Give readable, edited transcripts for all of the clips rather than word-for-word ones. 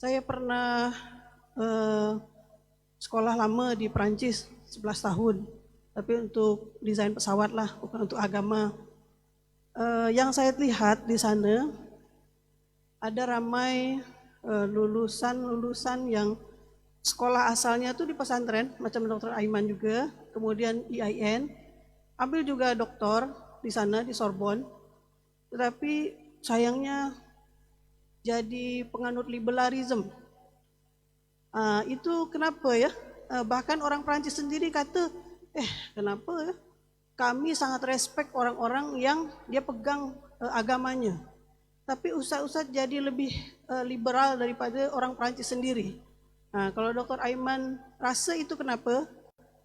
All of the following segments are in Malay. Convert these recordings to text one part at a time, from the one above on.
Saya pernah sekolah lama di Perancis 11 tahun, tapi untuk desain pesawat lah, bukan untuk agama. Yang saya lihat di sana ada ramai lulusan-lulusan yang sekolah asalnya tuh di pesantren, macam Dr. Aiman juga, kemudian IAIN, ambil juga doktor di sana di Sorbonne, tetapi sayangnya jadi penganut liberalism. Itu kenapa ya? Bahkan orang Prancis sendiri kata, kenapa ya? Kami sangat respect orang-orang yang dia pegang agamanya. Tapi ustaz-ustaz jadi lebih liberal daripada orang Prancis sendiri. Kalau Dr. Aiman rasa itu kenapa?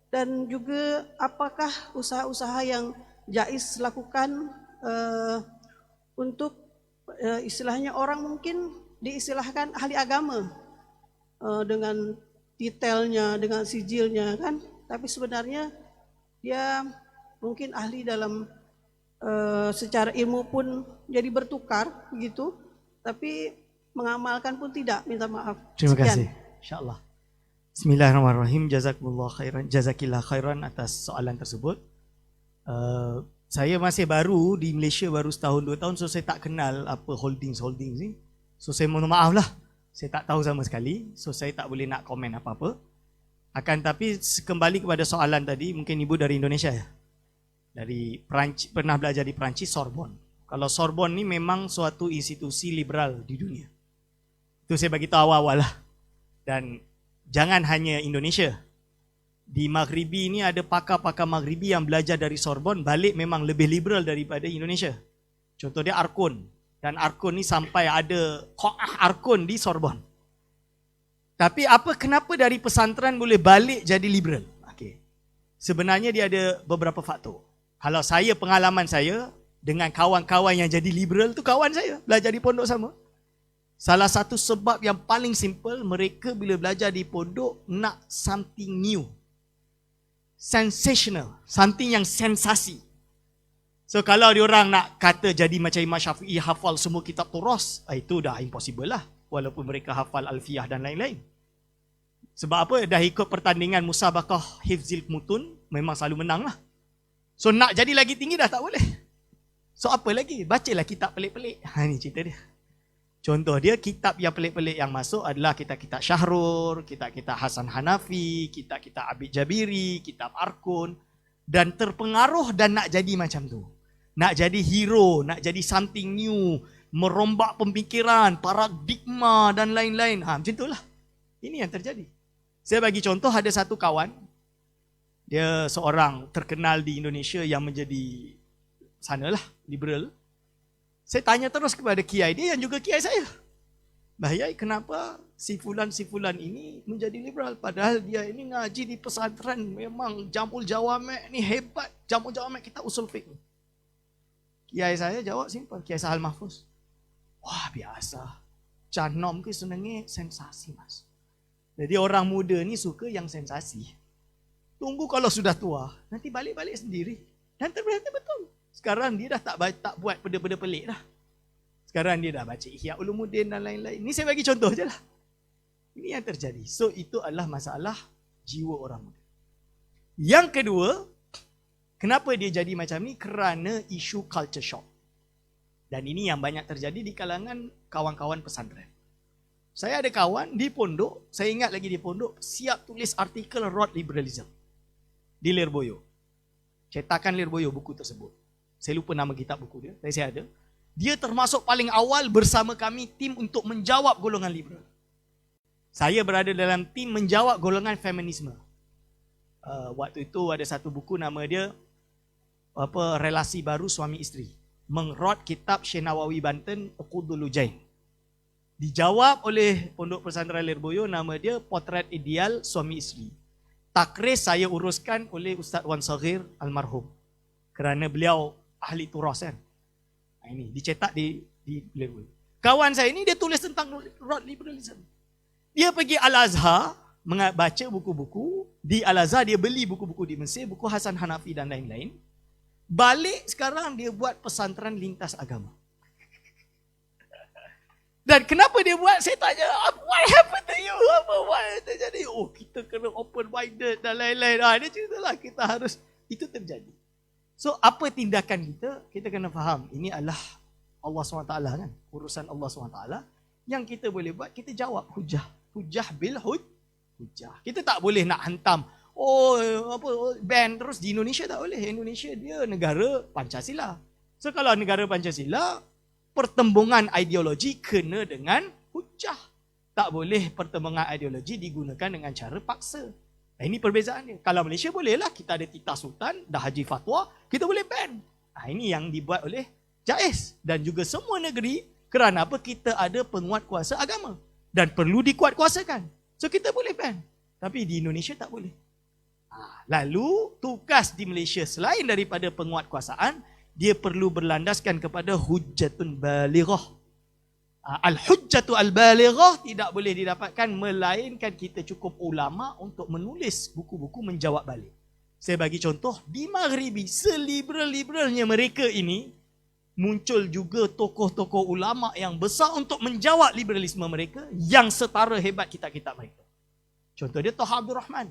Dan juga apakah usaha-usaha yang Jais lakukan untuk istilahnya orang mungkin diistilahkan ahli agama dengan detailnya, dengan sijilnya kan, tapi sebenarnya dia mungkin ahli dalam secara ilmu pun jadi bertukar begitu, tapi mengamalkan pun tidak, minta maaf. Terima kasih. Insyaallah. Bismillahirrahmanirrahim. Jazakumullah khairan, jazakillah khairan atas soalan tersebut. Saya masih baru di Malaysia, baru setahun 2 tahun, so saya tak kenal apa holdings ni. So saya mohon maaf lah, saya tak tahu sama sekali, so saya tak boleh nak komen apa-apa. Akan tapi kembali kepada soalan tadi, mungkin ibu dari Indonesia ya? Dari Perancis, pernah belajar di Perancis, Sorbonne. Kalau Sorbonne ni memang suatu institusi liberal di dunia. Itu saya bagi tahu awal-awal lah. Dan jangan hanya Indonesia. Di Maghribi ni ada pakar-pakar Maghribi yang belajar dari Sorbonne, balik memang lebih liberal daripada Indonesia. Contoh dia Arkun. Dan Arkun ni sampai ada Qa'ah Arkun di Sorbonne. Tapi kenapa dari pesantren boleh balik jadi liberal? Okay. Sebenarnya dia ada beberapa faktor. Kalau saya, pengalaman saya dengan kawan-kawan yang jadi liberal tu kawan saya, belajar di pondok sama. Salah satu sebab yang paling simple, mereka bila belajar di pondok nak something new. Sensational, something yang sensasi. So kalau diorang nak kata jadi macam Imam Syafi'i hafal semua kitab Turas, itu dah impossible lah. Walaupun mereka hafal Alfiyah dan lain-lain. Sebab apa? Dah ikut pertandingan musabaqah hifzil mutun, memang selalu menang lah. So nak jadi lagi tinggi dah tak boleh. So apa lagi? Bacalah kitab pelik-pelik. Ini cerita dia. Contoh dia, kitab yang pelik-pelik yang masuk adalah kitab-kitab Syahrur, kitab-kitab Hasan Hanafi, kitab-kitab Abid Jabiri, kitab Arkun. Dan terpengaruh dan nak jadi macam tu. Nak jadi hero, nak jadi something new, merombak pemikiran, paradigma dan lain-lain. Macam itulah. Ini yang terjadi. Saya bagi contoh, ada satu kawan, dia seorang terkenal di Indonesia yang menjadi sanalah, liberal. Saya tanya terus kepada kiai dia yang juga kiai saya. Bahayai, kenapa si fulan ini menjadi liberal? Padahal dia ini ngaji di pesantren, memang Jamul Jawamek ni hebat. Jamul Jawamek kita usul fiqh. Kiai saya jawab simple, Kiai Sahal Mahfuz. Wah biasa, canom ke senangnya sensasi mas. Jadi orang muda ni suka yang sensasi. Tunggu kalau sudah tua, nanti balik-balik sendiri. Dan ternyata betul. Sekarang dia dah tak buat benda-benda pelik dah. Sekarang dia dah baca Ihya Ulumuddin dan lain-lain. Ini saya bagi contoh je lah. Ini yang terjadi. So itu adalah masalah jiwa orang muda. Yang kedua, kenapa dia jadi macam ni? Kerana isu culture shock. Dan ini yang banyak terjadi di kalangan kawan-kawan pesantren. Saya ada kawan di pondok, saya ingat lagi di pondok, siap tulis artikel Road Liberalism di Lirboyo. Cetakan Lirboyo buku tersebut. Saya lupa nama kitab buku dia, tapi saya ada. Dia termasuk paling awal bersama kami tim untuk menjawab golongan liberal. Saya berada dalam tim menjawab golongan feminisme. Waktu itu ada satu buku nama dia Relasi Baru Suami Isteri. Mengrot kitab Syekh Nawawi Banten Uqudul Lujain. Dijawab oleh Pondok Pesantren Lirboyo, nama dia Potret Ideal Suami Isteri. Takris saya uruskan oleh Ustaz Wan Saghir almarhum. Kerana beliau ahli turas kan. Ini dicetak di Lirboyo. Kawan saya ini dia tulis tentang road liberalism. Dia pergi Al-Azhar baca buku-buku. Di Al-Azhar dia beli buku-buku di Mesir, buku Hasan Hanafi dan lain-lain. Balik sekarang dia buat pesantren lintas agama. Dan kenapa dia buat? Saya tanya, what happened to you? What terjadi? Oh, kita kena open-minded dan lain-lain. Dia ceritalah kita harus, itu terjadi. So, apa tindakan kita? Kita kena faham, ini adalah Allah SWT kan? Urusan Allah SWT. Yang kita boleh buat, kita jawab hujah. Hujah bil hujah. Kita tak boleh nak hantam, ban terus di Indonesia tak boleh. Indonesia dia negara Pancasila. So kalau negara Pancasila, pertembungan ideologi kena dengan hujah. Tak boleh pertembungan ideologi digunakan dengan cara paksa. Ini perbezaannya. Kalau Malaysia bolehlah, kita ada titah sultan, dah haji fatwa, kita boleh ban. Ini yang dibuat oleh JAIS dan juga semua negeri. Kerana apa? Kita ada penguat kuasa agama dan perlu dikuatkuasakan. So kita boleh ban. Tapi di Indonesia tak boleh. Lalu tugas di Malaysia selain daripada penguatkuasaan, dia perlu berlandaskan kepada hujjatun balighah. Al-hujjatu al-balighah tidak boleh didapatkan melainkan kita cukup ulama untuk menulis buku-buku menjawab balik. Saya bagi contoh, di Maghribi, seliberal-liberalnya mereka ini, muncul juga tokoh-tokoh ulama yang besar untuk menjawab liberalisme mereka yang setara hebat kitab-kitab mereka. Contoh dia Taha Abdul Rahman.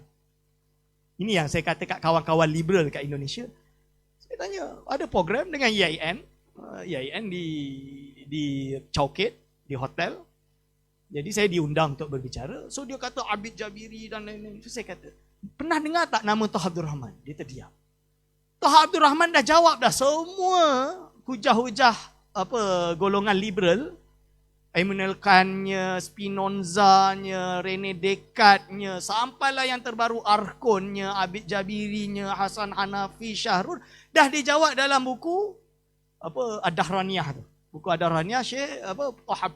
Ini yang saya kata kat kawan-kawan liberal kat Indonesia. Saya tanya, ada program dengan IAIN. IAIN di Chowkit, di hotel. Jadi saya diundang untuk berbicara. So dia kata Abid Jabiri dan lain-lain. So saya kata, pernah dengar tak nama Taha Abdul Rahman? Dia terdiam. Taha Abdul Rahman dah jawab dah semua hujah-hujah golongan liberal, Immanuel Kantnya, Spinozanya, Rene Descartesnya, sampailah yang terbaru Arkonnya, Abid Jabirinya, Hasan Hanafi, Syahrul, dah dijawab dalam buku Ad-Dahraniyah tu. Buku Ad-Dahraniyah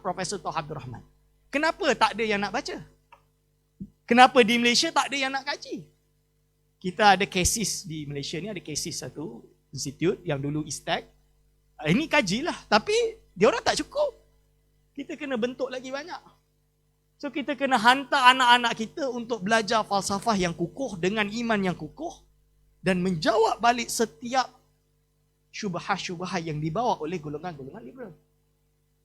Profesor Taha Abdul Rahman. Kenapa tak ada yang nak baca? Kenapa di Malaysia tak ada yang nak kaji? Kita ada cases di Malaysia ni, ada cases satu institut yang dulu ISTAC. Ini kajilah, tapi dia orang tak cukup. Kita kena bentuk lagi banyak. So kita kena hantar anak-anak kita untuk belajar falsafah yang kukuh dengan iman yang kukuh dan menjawab balik setiap syubhah-syubhah yang dibawa oleh golongan-golongan liberal.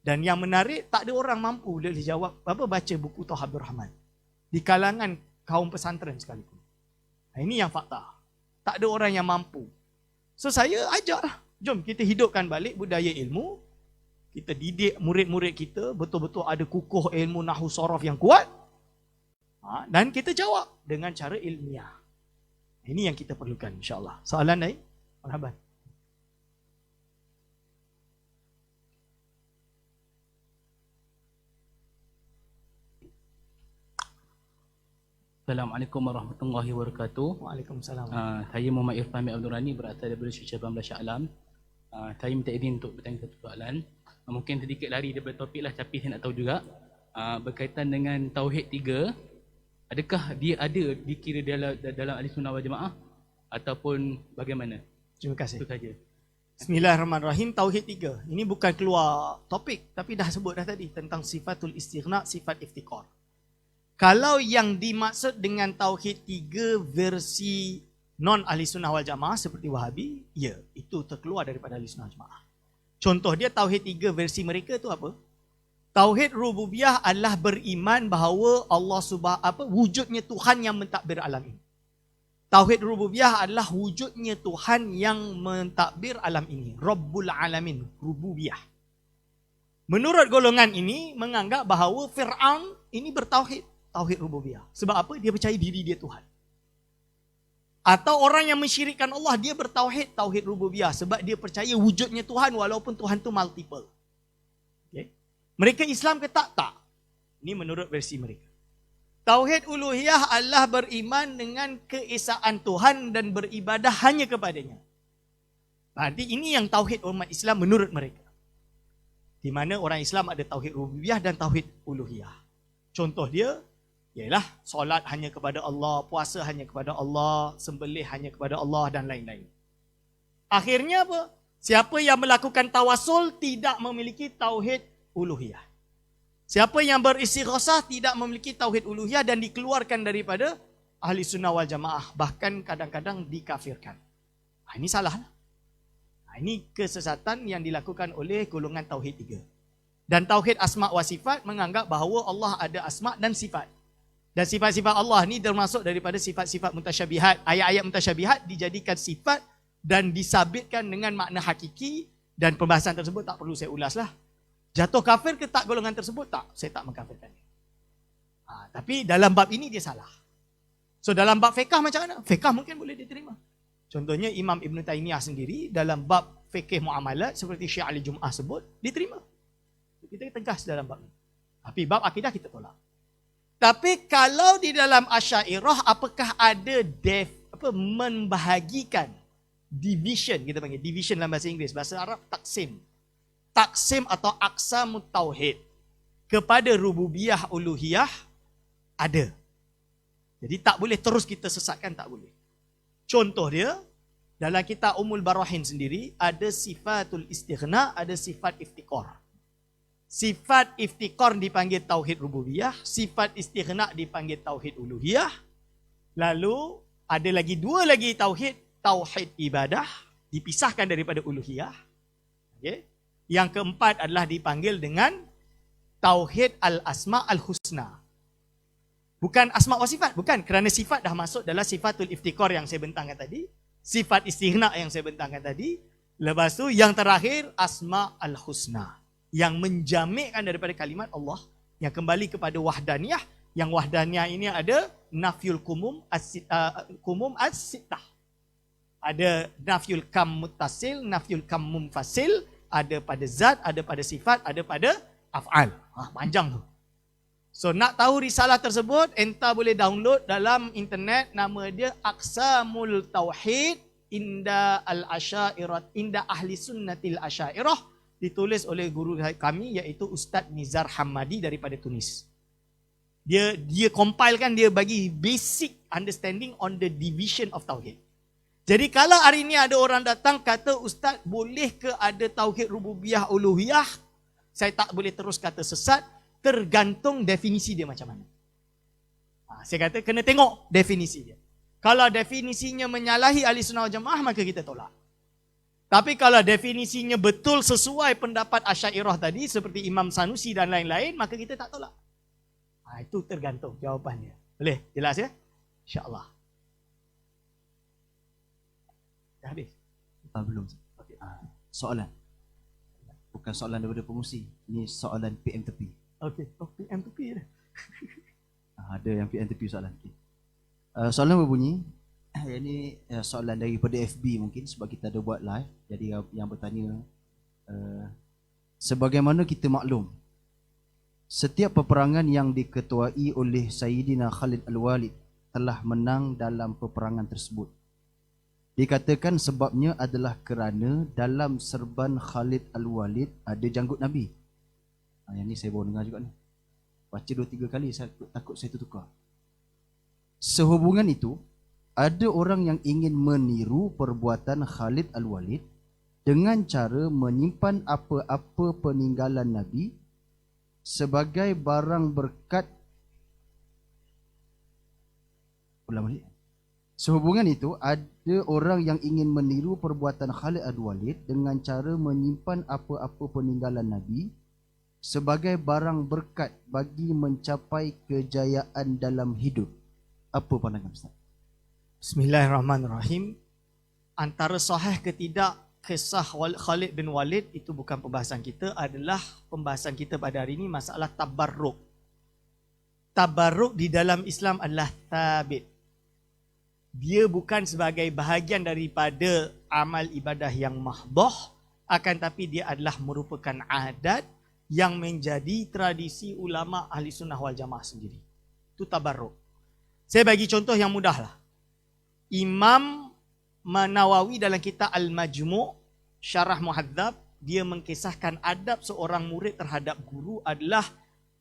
Dan yang menarik, tak ada orang mampu boleh jawab baca buku Taha Abdul Rahman di kalangan kaum pesantren sekalipun. Ini yang fakta. Tak ada orang yang mampu. So saya ajaklah, jom kita hidupkan balik budaya ilmu. Kita didik murid-murid kita betul-betul ada kukuh ilmu nahwu sorof yang kuat. Dan kita jawab dengan cara ilmiah. Ini yang kita perlukan, insyaAllah. Soalan lain? Marhaban. Assalamualaikum warahmatullahi wabarakatuh. Waalaikumsalam. Saya Muhammad Irfan Abdul Rani, berasal daripada Syekh Cabang Shah Alam. Saya minta izin untuk bertanya satu soalan. Mungkin sedikit lari daripada topik lah, tapi saya nak tahu juga berkaitan dengan Tauhid 3. Adakah dia ada dikira dalam Ahli Sunnah wal Jamaah ataupun bagaimana? Terima kasih. Itu saja. Bismillahirrahmanirrahim. Tauhid 3. Ini bukan keluar topik, tapi dah sebut dah tadi tentang sifatul istighna, sifat iftiqar. Kalau yang dimaksud dengan Tauhid 3 versi non-Ahli Sunnah wal Jamaah seperti Wahabi, ya, itu terkeluar daripada Ahli Sunnah wal Jamaah. Contoh dia Tauhid 3 versi mereka tu apa? Tauhid rububiyah adalah beriman bahawa Allah wujudnya Tuhan yang mentadbir alam ini. Tauhid rububiyah adalah wujudnya Tuhan yang mentadbir alam ini. Rabbul alamin, rububiyah. Menurut golongan ini menganggap bahawa Fir'aun ini bertauhid, tauhid rububiyah. Sebab apa? Dia percaya diri dia Tuhan. Atau orang yang mensyirikkan Allah, dia bertauhid, tauhid rububiyah. Sebab dia percaya wujudnya Tuhan walaupun Tuhan itu multiple. Okay. Mereka Islam ke tak? Tak. Ini menurut versi mereka. Tauhid uluhiyah adalah beriman dengan keesaan Tuhan dan beribadah hanya kepadanya. Berarti ini yang tauhid umat Islam menurut mereka. Di mana orang Islam ada tauhid rububiyah dan tauhid uluhiyah. Contoh dia ialah solat hanya kepada Allah, puasa hanya kepada Allah, sembelih hanya kepada Allah dan lain-lain. Akhirnya apa? Siapa yang melakukan tawasul tidak memiliki tauhid uluhiyah. Siapa yang beristighosah tidak memiliki tauhid uluhiyah dan dikeluarkan daripada Ahli Sunnah wal Jamaah. Bahkan kadang-kadang dikafirkan. Ini salah. Ini kesesatan yang dilakukan oleh golongan Tauhid 3. Dan tauhid asma wa sifat menganggap bahawa Allah ada asma dan sifat. Dan sifat-sifat Allah ni termasuk daripada sifat-sifat mutasyabihat. Ayat-ayat mutasyabihat dijadikan sifat dan disabitkan dengan makna hakiki, dan pembahasan tersebut tak perlu saya ulaslah. Jatuh kafir ke tak golongan tersebut? Tak, saya tak mengkafirkan dia. Tapi dalam bab ini dia salah. So dalam bab fiqh macam mana? Fiqh mungkin boleh diterima. Contohnya Imam Ibn Taymiyah sendiri dalam bab fikih muamalat seperti Syekh Ali Jum'ah sebut, diterima. Kita tegas dalam bab ini. Tapi bab akidah kita tolak. Tapi kalau di dalam Asy'ariyah, apakah ada membahagikan, division, kita panggil division dalam bahasa Inggeris, bahasa Arab taksim. Taksim atau aqsamut tauhid kepada rububiyah uluhiyah, ada. Jadi tak boleh terus kita sesatkan, tak boleh. Contoh dia, dalam kitab Ummul Barahin sendiri, ada sifatul istighna, ada sifat iftikar. Sifat iftikar dipanggil tauhid rububiyah, sifat istighna dipanggil tauhid uluhiyah. Lalu ada lagi dua lagi tauhid, tauhid ibadah, dipisahkan daripada uluhiyah. Okay. Yang keempat adalah dipanggil dengan tauhid al-asma al-husna. Bukan asma wa sifat, bukan, kerana sifat dah masuk dalam sifatul iftikar yang saya bentangkan tadi, sifat istighna yang saya bentangkan tadi. Lepas tu yang terakhir asma al-husna, yang menjamikkan daripada kalimat Allah, yang kembali kepada wahdaniyah. Yang wahdaniyah ini ada nafyul kumum as-sittah. Ada nafyul kam muttasil, nafyul kam munfasil, ada pada zat, ada pada sifat, ada pada af'al. Panjang tu. So nak tahu risalah tersebut, entah boleh download dalam internet, nama dia Aqsamul Tauhid Inda Al-Asy'ariyah, Inda Ahli Sunnatil Asy'ariyah, ditulis oleh guru kami iaitu Ustaz Nizar Hamadi daripada Tunis. Dia compilekan, dia bagi basic understanding on the division of tauhid. Jadi kalau hari ini ada orang datang kata, Ustaz boleh ke ada tauhid rububiyah uluhiyah? Saya tak boleh terus kata sesat, tergantung definisi dia macam mana. Saya kata kena tengok definisi dia. Kalau definisinya menyalahi ahli sunnah wal jamaah, maka kita tolak. Tapi kalau definisinya betul sesuai pendapat Asy'ariyah tadi, seperti Imam Sanusi dan lain-lain, maka kita tak tolak. Itu tergantung jawapan dia. Boleh? Jelas ya? InsyaAllah. Dah habis? Belum. Okay. Soalan. Bukan soalan daripada pengusi. Ini soalan PM tepi. Okey. PM tepi dah. Ada yang PM tepi soalan. Okay. Soalan berbunyi, yang ni soalan daripada FB mungkin sebab kita ada buat live. Jadi yang bertanya, sebagaimana kita maklum, setiap peperangan yang diketuai oleh Sayyidina Khalid Al-Walid telah menang dalam peperangan tersebut. Dikatakan sebabnya adalah kerana dalam serban Khalid Al-Walid ada janggut Nabi. Yang ni saya baru dengar juga ni. Baca 2-3 kali, saya takut saya tertukar. Sehubungan itu, ada orang yang ingin meniru perbuatan Khalid Al-Walid dengan cara menyimpan apa-apa peninggalan Nabi sebagai barang berkat. Ulang balik. Sehubungan itu, ada orang yang ingin meniru perbuatan Khalid Al-Walid dengan cara menyimpan apa-apa peninggalan Nabi sebagai barang berkat bagi mencapai kejayaan dalam hidup. Apa pandangan Ustaz? Bismillahirrahmanirrahim. Antara sahih ke tidak kisah Khalid bin Walid itu bukan pembahasan kita, adalah pembahasan kita pada hari ini masalah tabarruk. Tabarruk di dalam Islam adalah thabit. Dia bukan sebagai bahagian daripada amal ibadah yang mahdoh, akan tapi dia adalah merupakan adat yang menjadi tradisi ulama ahli sunnah wal jamaah sendiri. Itu tabarruk. Saya bagi contoh yang mudah lah. Imam Nawawi dalam kitab Al-Majmu' Syarah Muhadzab, dia mengkisahkan adab seorang murid terhadap guru adalah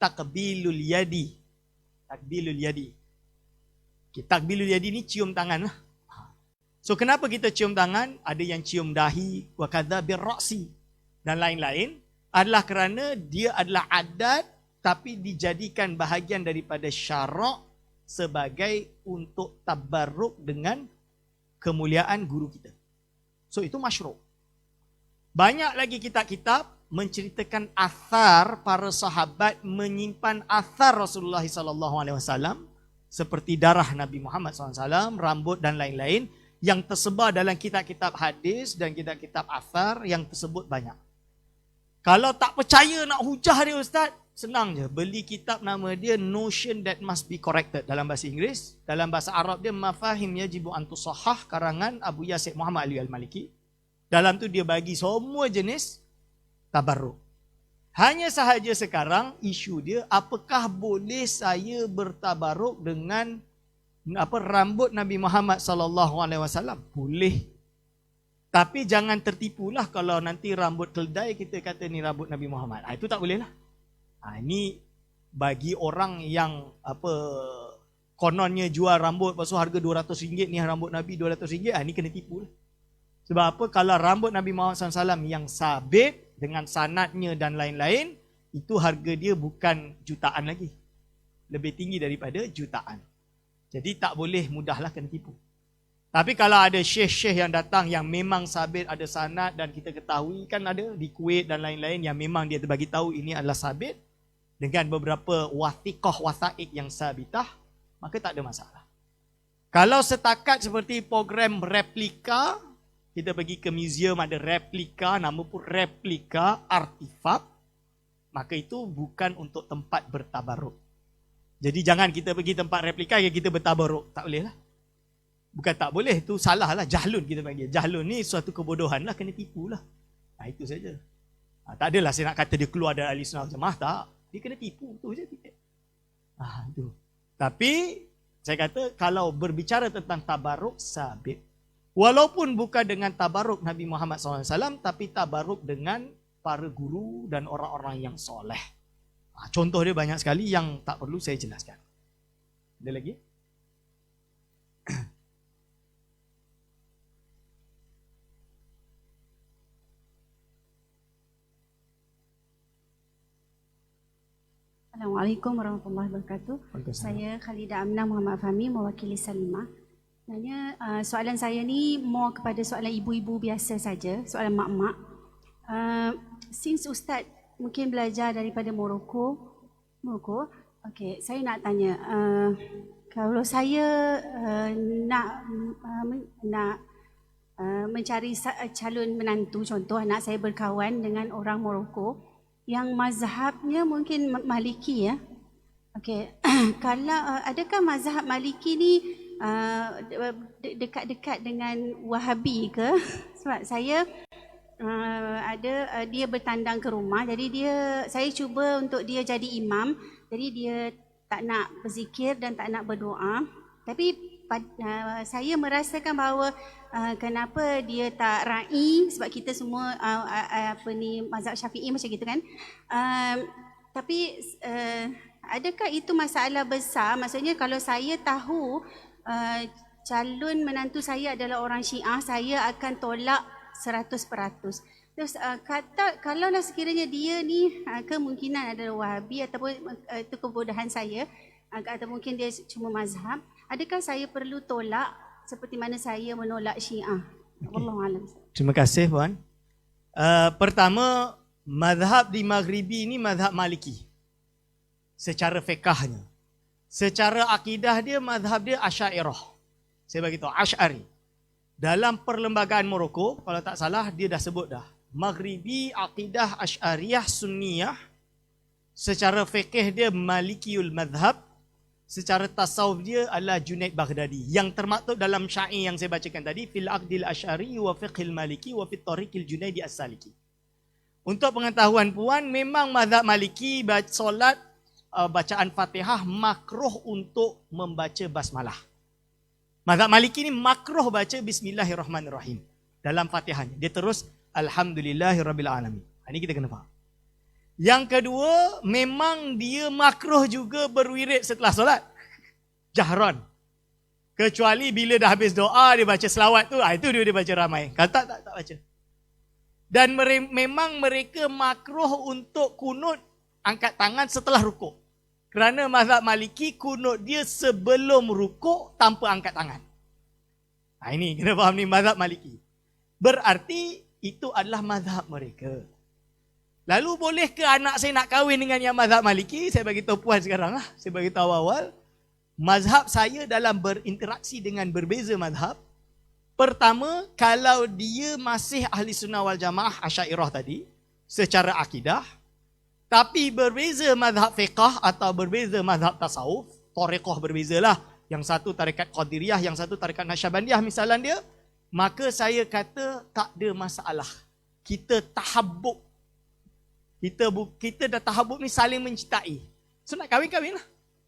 takbilul yadi. Takbilul yadi. Takbilul yadi ni cium tangan lah. So kenapa kita cium tangan? Ada yang cium dahi, wa kadza birra'si dan lain-lain, adalah kerana dia adalah adat tapi dijadikan bahagian daripada syarak sebagai untuk tabarruk dengan kemuliaan guru kita. So itu masyru'. Banyak lagi kitab-kitab menceritakan athar para sahabat menyimpan athar Rasulullah SAW seperti darah Nabi Muhammad SAW, rambut dan lain-lain yang tersebar dalam kitab-kitab hadis dan kitab-kitab athar yang tersebut banyak. Kalau tak percaya nak hujah dia Ustaz, senang je. Beli kitab nama dia Notion That Must Be Corrected dalam bahasa Inggeris. Dalam bahasa Arab dia Mafahim Yajibu An Tusahhah karangan Abu Yasir Muhammad Ali Al-Maliki. Dalam tu dia bagi semua jenis tabarruk. Hanya sahaja sekarang isu dia apakah boleh saya bertabarruk dengan rambut Nabi Muhammad sallallahu alaihi wasallam? Boleh. Tapi jangan tertipulah kalau nanti rambut keldai kita kata ni rambut Nabi Muhammad. Itu tak boleh lah. Ini bagi orang yang kononnya jual rambut pasal harga RM200 ni rambut Nabi RM200, ini kena tipu lah. Sebab apa? Kalau rambut Nabi Muhammad SAW yang sabit dengan sanadnya dan lain-lain, itu harga dia bukan jutaan lagi. Lebih tinggi daripada jutaan. Jadi tak boleh mudahlah kena tipu. Tapi kalau ada syekh-syekh yang datang yang memang sabit ada sanad dan kita ketahui kan ada di Kuwait dan lain-lain yang memang dia terbagi tahu ini adalah sabit dengan beberapa wathiqah wathaik yang sabitah, maka tak ada masalah. Kalau setakat seperti program replika, kita pergi ke museum ada replika, nama pun replika artifak, maka itu bukan untuk tempat bertabaruk. Jadi jangan kita pergi tempat replika yang kita bertabaruk, tak boleh lah. Bukan tak boleh, itu salah lah. Jahlun kita panggil. Jahlun ni suatu kebodohan lah, kena tipu lah. Itu saja. Tak adalah saya nak kata dia keluar dari ahli sunnah jemaah, tak. Dia kena tipu, tu saja. Itu. Tapi, saya kata kalau berbicara tentang tabaruk, sabit. Walaupun bukan dengan tabaruk Nabi Muhammad SAW, tapi tabaruk dengan para guru dan orang-orang yang soleh. Contoh dia banyak sekali yang tak perlu saya jelaskan. Ada lagi? Assalamualaikum warahmatullahi wabarakatuh. Saya Khalidah Aminah Muhammad Fahmi, mewakili Salimah. Sebenarnya soalan saya ni more kepada soalan ibu-ibu biasa saja, soalan mak-mak. Since Ustaz mungkin belajar daripada Morocco, okay, saya nak tanya, kalau saya nak mencari calon menantu, contoh anak saya berkawan dengan orang Morocco, yang mazhabnya mungkin Maliki ya. Okey. Kalau adakah mazhab Maliki ni dekat-dekat dengan Wahabi ke? Sebab saya ada dia bertandang ke rumah, jadi saya cuba untuk dia jadi imam, jadi dia tak nak berzikir dan tak nak berdoa. Tapi saya merasakan bahawa kenapa dia tak ra'i, sebab kita semua mazhab Syafi'i macam gitu kan. Tapi adakah itu masalah besar? Maksudnya kalau saya tahu calon menantu saya adalah orang Syiah, saya akan tolak 100%. Terus kalaulah sekiranya dia ni kemungkinan adalah Wahabi ataupun itu kebodohan saya, atau mungkin dia cuma mazhab, adakah saya perlu tolak seperti mana saya menolak Syiah? Wallahualam. Terima kasih puan. Pertama, mazhab di Maghribi ini mazhab Maliki. Secara fiqahnya. Secara akidah dia, mazhab dia Asy'ariyah. Saya bagi tahu Asy'ari. Dalam perlembagaan Morocco, kalau tak salah dia dah sebut dah. Maghribi akidah Asy'ariyah Sunniyah. Secara fiqh dia Malikiyul mazhab. Secara tasawuf dia adalah Junaid Baghdadi yang termaktub dalam syair yang saya bacakan tadi, fil aqdil asy'ari wa fiqhil maliki wa fit tariqil junaidi as-saliki. Untuk pengetahuan puan, memang mazhab Maliki solat bacaan Fatihah makruh untuk membaca basmalah. Mazhab Maliki ni makruh baca bismillahirrahmanirrahim dalam Fatihahnya. Dia terus alhamdulillahirabbil alamin. Ini kita kena faham. Yang kedua, memang dia makruh juga berwirid setelah solat. Jahran. Kecuali bila dah habis doa, dia baca selawat tu, itu dia baca ramai. Kalau tak baca. Dan memang mereka makruh untuk kunut angkat tangan setelah rukuk. Kerana mazhab Maliki, kunut dia sebelum rukuk tanpa angkat tangan. Ini kena faham ni mazhab Maliki. Berarti itu adalah mazhab mereka. Lalu boleh ke anak saya nak kahwin dengan yang mazhab Maliki? Saya bagi tahu puan sekarang lah. Saya bagi tahu awal. Mazhab saya dalam berinteraksi dengan berbeza mazhab. Pertama, kalau dia masih ahli sunnah wal jamaah Asy'ariyah tadi, secara akidah, tapi berbeza mazhab fiqah atau berbeza mazhab tasawuf, tariqah berbezalah. Yang satu tarekat Qadiriyah, yang satu tarekat Naqsyabandiyah misalnya dia, maka saya kata tak ada masalah. Kita tahabbuk. Kita dah tahabbuk ni saling mencintai. So nak kahwin-kahwin lah.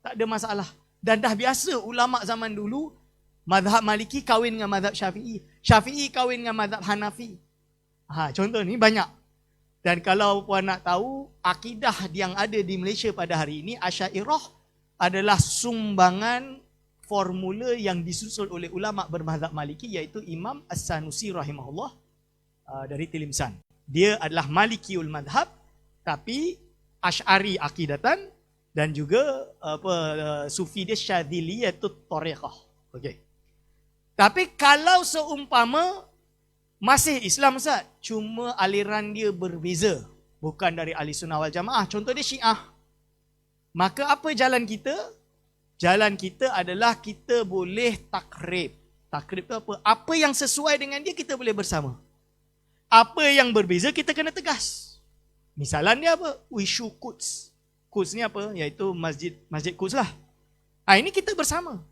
Tak ada masalah. Dan dah biasa ulama zaman dulu, mazhab Maliki kahwin dengan mazhab Syafi'i. Syafi'i kahwin dengan mazhab Hanafi. Contoh ni banyak. Dan kalau puan nak tahu, akidah yang ada di Malaysia pada hari ini, Asy'ariyah adalah sumbangan formula yang disusul oleh ulama bermazhab Maliki, iaitu Imam As-Sanusi rahimahullah dari Tilimsan. Dia adalah Malikiul madhab, tapi Asy'ari akidatan, dan juga sufi dia Syadziliyatut Tariqah. Okey. Tapi kalau seumpama masih Islam Ustaz, cuma aliran dia berbeza, bukan dari ahli sunnah wal jamaah, contoh dia Syiah. Maka apa jalan kita? Jalan kita adalah kita boleh takrib. Takrib tu apa? Apa yang sesuai dengan dia kita boleh bersama. Apa yang berbeza kita kena tegas. Misalan dia apa? Isu Quds. Quds ni apa? Iaitu Masjid Quds lah. Ini kita bersama.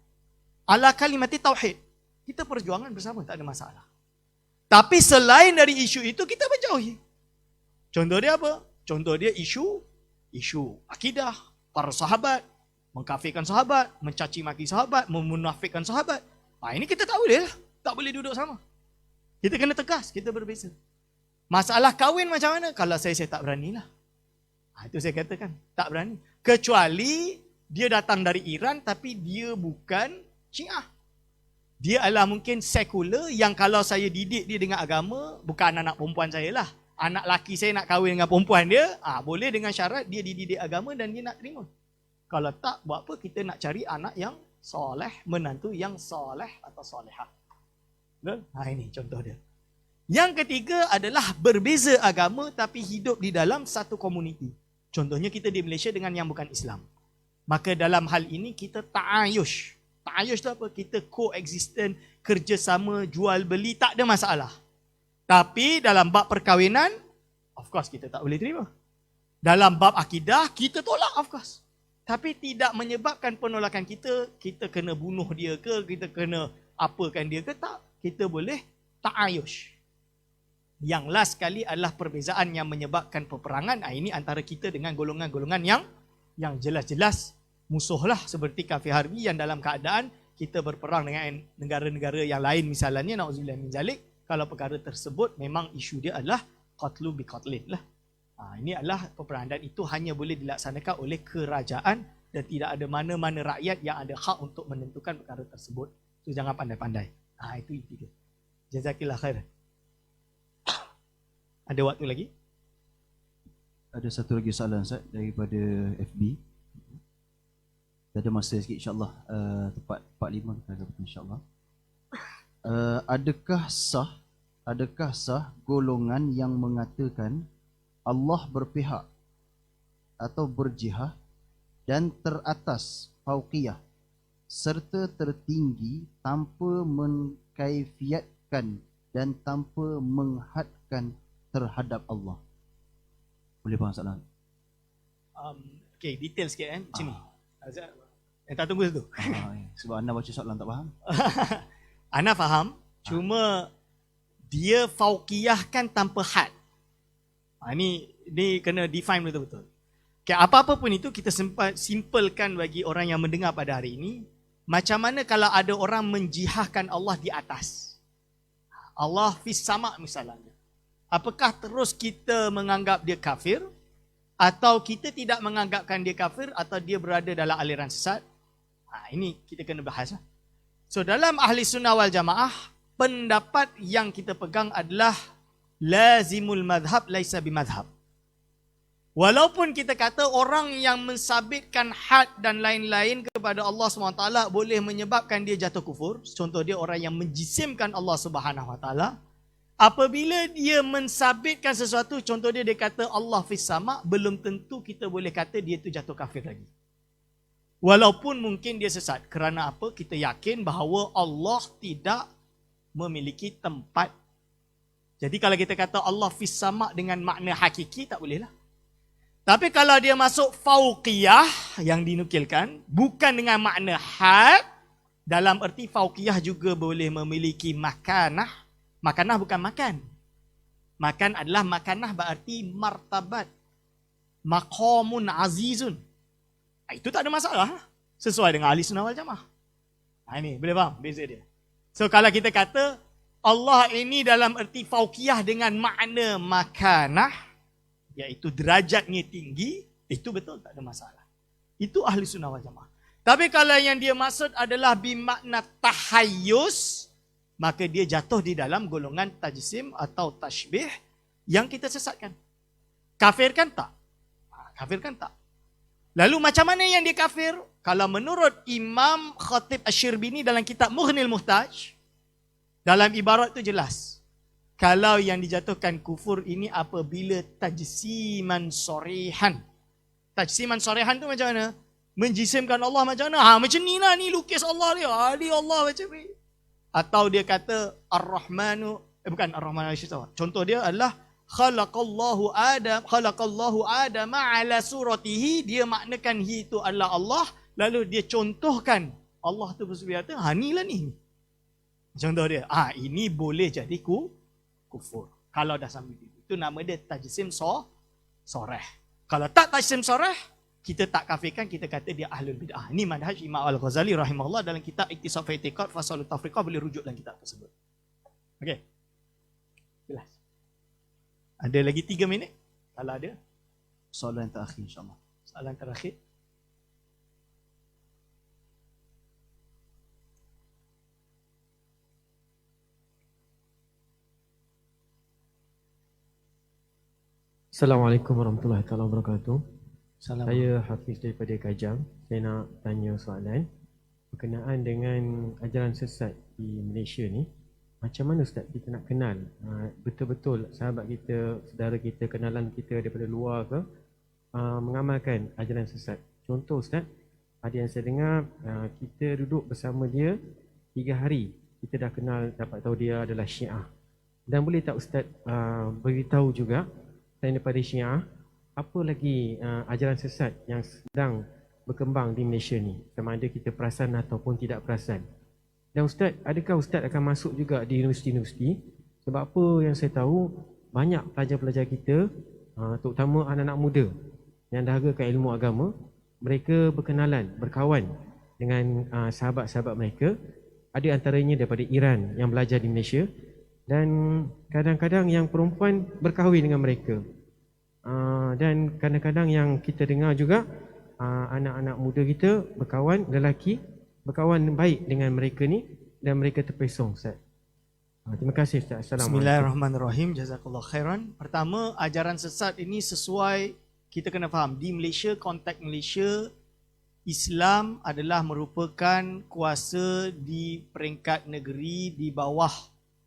Ala kalimati tauhid. Kita perjuangan bersama, tak ada masalah. Tapi selain dari isu itu kita menjauhi. Contoh dia apa? Contoh dia isu akidah, para sahabat, mengkafirkan sahabat, mencaci maki sahabat, memunafikkan sahabat. Ini kita tak boleh lah. Tak boleh duduk sama. Kita kena tegas, kita berbeza. Masalah kahwin macam mana? Kalau saya tak beranilah. Itu saya katakan, tak berani. Kecuali dia datang dari Iran tapi dia bukan Syiah. Dia adalah mungkin sekular yang kalau saya didik dia dengan agama, bukan anak perempuan saya lah. Anak laki saya nak kahwin dengan perempuan dia, boleh dengan syarat dia dididik agama dan dia nak terima. Kalau tak, buat apa? Kita nak cari anak yang soleh, menantu yang soleh atau solehah. Ini contoh dia. Yang ketiga adalah berbeza agama tapi hidup di dalam satu komuniti. Contohnya kita di Malaysia dengan yang bukan Islam. Maka dalam hal ini kita ta'ayush. Ta'ayush tu apa? Kita coexistent, kerjasama, jual beli, tak ada masalah. Tapi dalam bab perkahwinan, of course kita tak boleh terima. Dalam bab akidah, kita tolak of course. Tapi tidak menyebabkan penolakan kita kena bunuh dia ke, kita kena apakan dia ke, tak. Kita boleh ta'ayush. Yang last sekali adalah perbezaan yang menyebabkan peperangan. Ini antara kita dengan golongan-golongan yang jelas-jelas musuh lah, seperti kafir harbi yang dalam keadaan kita berperang dengan negara-negara yang lain misalnya, na'udzubillah min zalik. Kalau perkara tersebut memang isu dia adalah qatlu bi qatlin lah. Ini adalah peperangan dan itu hanya boleh dilaksanakan oleh kerajaan dan tidak ada mana-mana rakyat yang ada hak untuk menentukan perkara tersebut. So jangan pandai-pandai. Itu dia. Jazakillah khair. Ada waktu lagi? Ada satu lagi soalan Ustaz daripada FB. Ada masa sikit insya-Allah, tepat 45 kita kata insya-Allah. Adakah sah golongan yang mengatakan Allah berpihak atau berjihad dan teratas fauqiyah serta tertinggi tanpa mengkaifiatkan dan tanpa menghadkan terhadap Allah? Boleh faham soalan? Okay, detail sikit macam ni. Tak tunggu situ. Sebab anda baca soalan tak faham. Ana faham, cuma dia fauqiyahkan tanpa had. Ini kena define betul-betul. Okay, apa-apa pun itu kita simpelkan bagi orang yang mendengar pada hari ini. Macam mana kalau ada orang menjihahkan Allah di atas? Allah fis sama misalnya. Apakah terus kita menganggap dia kafir? Atau kita tidak menganggapkan dia kafir atau dia berada dalam aliran sesat? Ini kita kena bahas. So dalam ahli sunnah wal jamaah, pendapat yang kita pegang adalah lazimul madhab laisa bimadhab. Walaupun kita kata orang yang mensabitkan had dan lain-lain kepada Allah SWT boleh menyebabkan dia jatuh kufur. Contoh dia orang yang menjisimkan Allah SWT. apabila dia mensabitkan sesuatu, contoh dia kata Allah fis sama, belum tentu kita boleh kata dia tu jatuh kafir lagi. Walaupun mungkin dia sesat. Kerana apa? Kita yakin bahawa Allah tidak memiliki tempat. Jadi kalau kita kata Allah fis sama dengan makna hakiki, tak boleh lah. Tapi kalau dia masuk fauqiyah yang dinukilkan, bukan dengan makna had, dalam erti fauqiyah juga boleh memiliki makanah. Makanah bukan makan. Makan adalah makanah berarti martabat. Maqamun azizun. Itu tak ada masalah. Sesuai dengan ahli sunnah wal jamaah. Ini boleh faham beza dia. So kalau kita kata Allah ini dalam erti fauqiyah dengan makna makanah, iaitu derajatnya tinggi, itu betul tak ada masalah. Itu ahli sunnah wal jamaah. Tapi kalau yang dia maksud adalah bimakna tahayyus, maka dia jatuh di dalam golongan tajsim atau tashbih yang kita sesatkan. Kafirkan tak? Kafirkan tak? Lalu macam mana yang dia kafir? Kalau menurut Imam Khatib Asy-Syirbini dalam kitab Mughnil Muhtaj, dalam ibarat itu jelas. Kalau yang dijatuhkan kufur ini apabila tajsiman sorihan. Tajsiman sorihan tu macam mana? Menjisimkan Allah macam mana? Macam ni lah, ni lukis Allah dia. Dia Allah macam ni. Atau dia kata Ar-Rahmanu, bukan Ar-Rahmanu al-Syaitan. Contoh dia adalah khalaqallahu Adam ala suratihi. Dia maknakan hi itu adalah Allah, lalu dia contohkan Allah tu bersuara, ni lah ni. Contoh dia, ini boleh jadi kufur. Kalau dah sampai itu nama dia tajsim soreh. Kalau tak tajsim soreh, kita tak kafirkan, kita kata dia ahlul bid'ah. Ini manhaj Imam Al-Ghazali rahimahullah dalam kitab Iktisad fi I'tiqad Fasalut Tafriqah, boleh rujuk dalam kitab tersebut. Okey. Jelas. Ada lagi 3 minit? Kalau ada. Soalan terakhir insyaAllah. Soalan terakhir. Assalamualaikum warahmatullahi wabarakatuh. Salam. Saya Hafiz daripada Kajang. Saya nak tanya soalan berkenaan dengan ajaran sesat di Malaysia ni. Macam mana Ustaz kita nak kenal betul-betul sahabat kita, saudara kita, kenalan kita daripada luar ke mengamalkan ajaran sesat. Contoh Ustaz, ada yang saya dengar kita duduk bersama dia 3 hari, kita dah kenal, dapat tahu dia adalah Syiah. Dan boleh tak Ustaz beritahu juga selain daripada Syiah, apa lagi ajaran sesat yang sedang berkembang di Malaysia ni, sama ada kita perasan ataupun tidak perasan. Dan Ustaz, adakah Ustaz akan masuk juga di universiti-universiti? Sebab apa yang saya tahu, banyak pelajar-pelajar kita, terutama anak-anak muda yang dahagakan ilmu agama, mereka berkenalan, berkawan dengan sahabat-sahabat mereka. Ada antaranya daripada Iran yang belajar di Malaysia, dan kadang-kadang yang perempuan berkahwin dengan mereka. Dan kadang-kadang yang kita dengar juga anak-anak muda kita berkawan, lelaki berkawan baik dengan mereka ni dan mereka terpesong Ustaz. Terima kasih Ustaz. Assalamualaikum. Bismillahirrahmanirrahim. Jazakallah khairan. Pertama, ajaran sesat ini sesuai, kita kena faham, di Malaysia, konteks Malaysia, Islam adalah merupakan kuasa di peringkat negeri di bawah,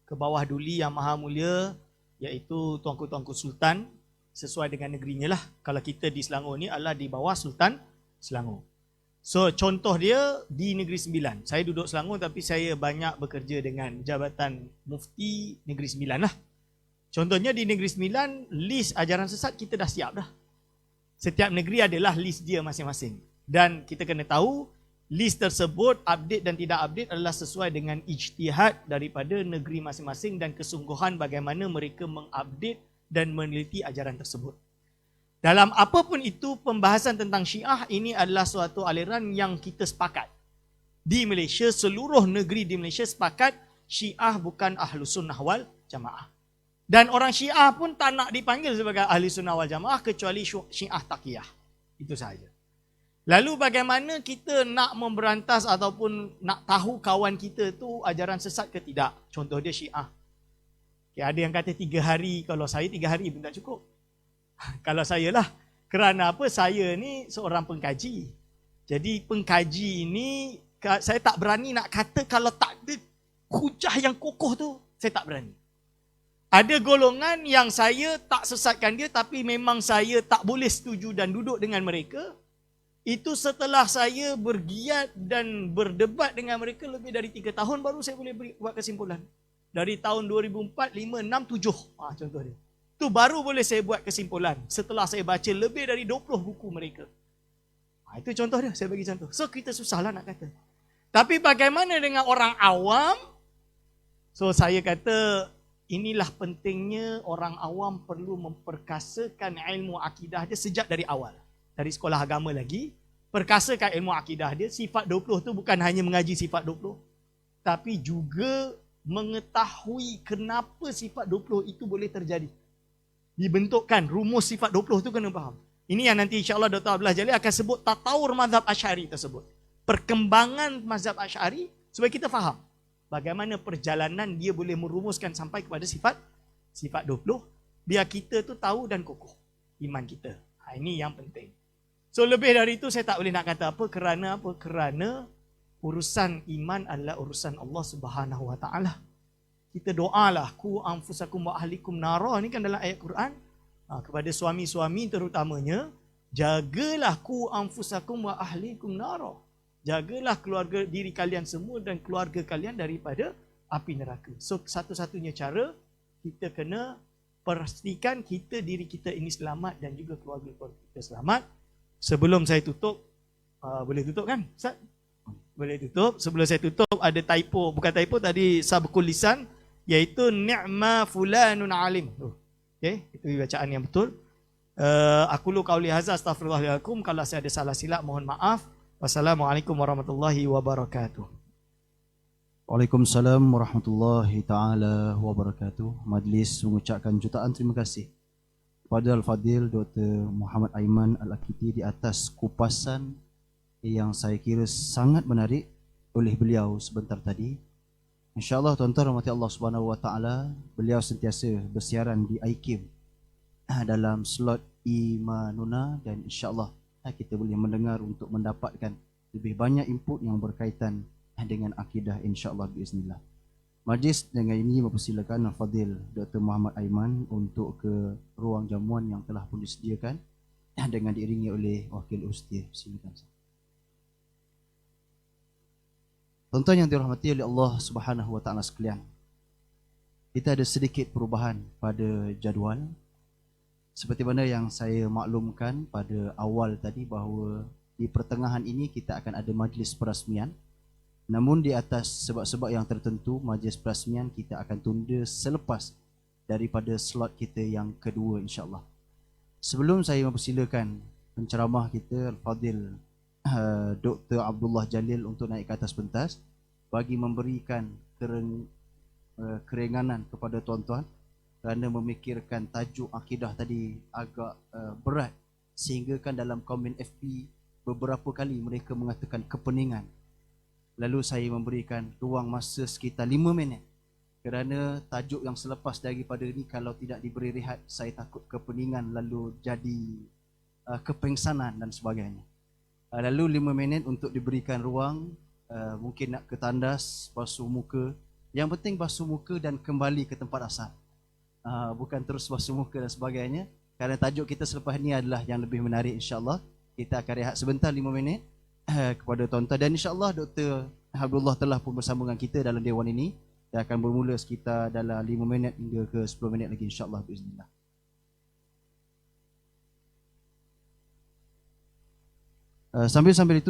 ke bawah duli yang maha mulia, iaitu Tuanku-Tuanku Sultan, sesuai dengan negerinya lah. Kalau kita di Selangor ni adalah di bawah Sultan Selangor. So contoh dia di Negeri Sembilan. Saya duduk Selangor tapi saya banyak bekerja dengan Jabatan Mufti Negeri Sembilan lah. Contohnya di Negeri Sembilan, list ajaran sesat kita dah siap dah. Setiap negeri adalah list dia masing-masing. Dan kita kena tahu, list tersebut update dan tidak update adalah sesuai dengan ijtihad daripada negeri masing-masing dan kesungguhan bagaimana mereka mengupdate dan meneliti ajaran tersebut. Dalam apapun itu, pembahasan tentang Syiah ini adalah suatu aliran yang kita sepakat. Di Malaysia, seluruh negeri di Malaysia sepakat Syiah bukan Ahlus Sunnah wal Jamaah. Dan orang Syiah pun tak nak dipanggil sebagai Ahli Sunnah wal Jamaah kecuali Syiah Taqiyah. Itu sahaja. Lalu bagaimana kita nak memberantas ataupun nak tahu kawan kita tu ajaran sesat ke tidak? Contoh dia Syiah. Okay, ada yang kata 3 hari, kalau saya 3 hari pun tak cukup. Kalau saya lah, kerana apa? Saya ni seorang pengkaji. Jadi pengkaji ini, saya tak berani nak kata kalau tak ada hujah yang kokoh tu, saya tak berani. Ada golongan yang saya tak sesatkan dia tapi memang saya tak boleh setuju dan duduk dengan mereka. Itu setelah saya bergiat dan berdebat dengan mereka lebih dari 3 tahun baru saya boleh buat kesimpulan. Dari tahun 2004, 5, 6, 7. Contoh dia. Tu baru boleh saya buat kesimpulan setelah saya baca lebih dari 20 buku mereka. Itu contoh dia, saya bagi contoh. So kita susahlah nak kata. Tapi bagaimana dengan orang awam? So saya kata inilah pentingnya orang awam perlu memperkasakan ilmu akidah dia sejak dari awal. Dari sekolah agama lagi, perkasakan ilmu akidah dia. Sifat 20 tu bukan hanya mengaji sifat 20, tapi juga mengetahui kenapa sifat 20 itu boleh terjadi. Dibentukkan rumus sifat 20 tu kena faham. Ini yang nanti insya-Allah Dr. Abdullah Jalil akan sebut tatawur mazhab Asy'ari tersebut. Perkembangan mazhab Asy'ari supaya kita faham bagaimana perjalanan dia boleh merumuskan sampai kepada sifat 20. Biar kita tu tahu dan kokoh iman kita. Ini yang penting. So lebih dari itu saya tak boleh nak kata apa. Kerana apa? Kerana urusan iman adalah urusan Allah Subhanahu Wa Taala. Kita doalah ku anfusakum wa ahlikum nara, ni kan dalam ayat Quran. Kepada suami-suami terutamanya, jagalah ku anfusakum wa ahlikum nara. Jagalah keluarga diri kalian semua dan keluarga kalian daripada api neraka. So satu-satunya cara kita kena pastikan diri kita ini selamat dan juga keluarga kita selamat. Sebelum saya tutup, boleh tutup kan Ustaz? Boleh tutup. Sebelum saya tutup ada typo, bukan typo tadi, sabqul lisan, iaitu ni'ma fulanun alim. Okey, itu bacaan yang betul. Aku lu qauli hadza astaghfirullahalazim. Kalau saya ada salah silap mohon maaf. Wassalamualaikum warahmatullahi wabarakatuh. Waalaikumsalam warahmatullahi taala wabarakatuh. Majlis mengucapkan jutaan terima kasih kepada Al-Fadil Dr. Muhammad Aiman Al-Akiti di atas kupasan yang saya kira sangat menarik oleh beliau sebentar tadi. InsyaAllah tuan-tuan rahmati Allah Subhanahu Wa Taala, beliau sentiasa bersiaran di IKIM dalam slot Imanuna dan insyaAllah kita boleh mendengar untuk mendapatkan lebih banyak input yang berkaitan dengan akidah insyaAllah biiznillah. Majlis dengan ini mempersilakan Al-Fadil Dr. Muhammad Aiman untuk ke ruang jamuan yang telah pun disediakan dengan diiringi oleh Wakil Ustaz. Silakan. Tuan-tuan yang dirahmati oleh Allah Subhanahu Wa Taala sekalian, kita ada sedikit perubahan pada jadual. Seperti mana yang saya maklumkan pada awal tadi bahawa di pertengahan ini kita akan ada majlis perasmian. Namun di atas sebab-sebab yang tertentu, majlis perasmian kita akan tunda selepas daripada slot kita yang kedua insya-Allah. Sebelum saya mempersilakan penceramah kita Al-Fadil Dr. Abdullah Jalil untuk naik ke atas pentas bagi memberikan keringanan kepada tuan-tuan kerana memikirkan tajuk akidah tadi agak berat sehingga kan dalam komen FB beberapa kali mereka mengatakan kepeningan. Lalu saya memberikan ruang masa sekitar 5 minit kerana tajuk yang selepas daripada ini kalau tidak diberi rehat saya takut kepeningan lalu jadi kepengsanan dan sebagainya. Lalu 5 minit untuk diberikan ruang, mungkin nak ke tandas, basuh muka. Yang penting basuh muka dan kembali ke tempat asal. Bukan terus basuh muka dan sebagainya. Kerana tajuk kita selepas ini adalah yang lebih menarik insyaAllah. Kita akan rehat sebentar 5 minit kepada tuan-tuan. Dan insyaAllah Dr. Abdullah telah pun bersama dengan kita dalam dewan ini. Dia akan bermula sekitar dalam 5 minit hingga ke 10 minit lagi insyaAllah. Bismillah. Sambil-sambil itu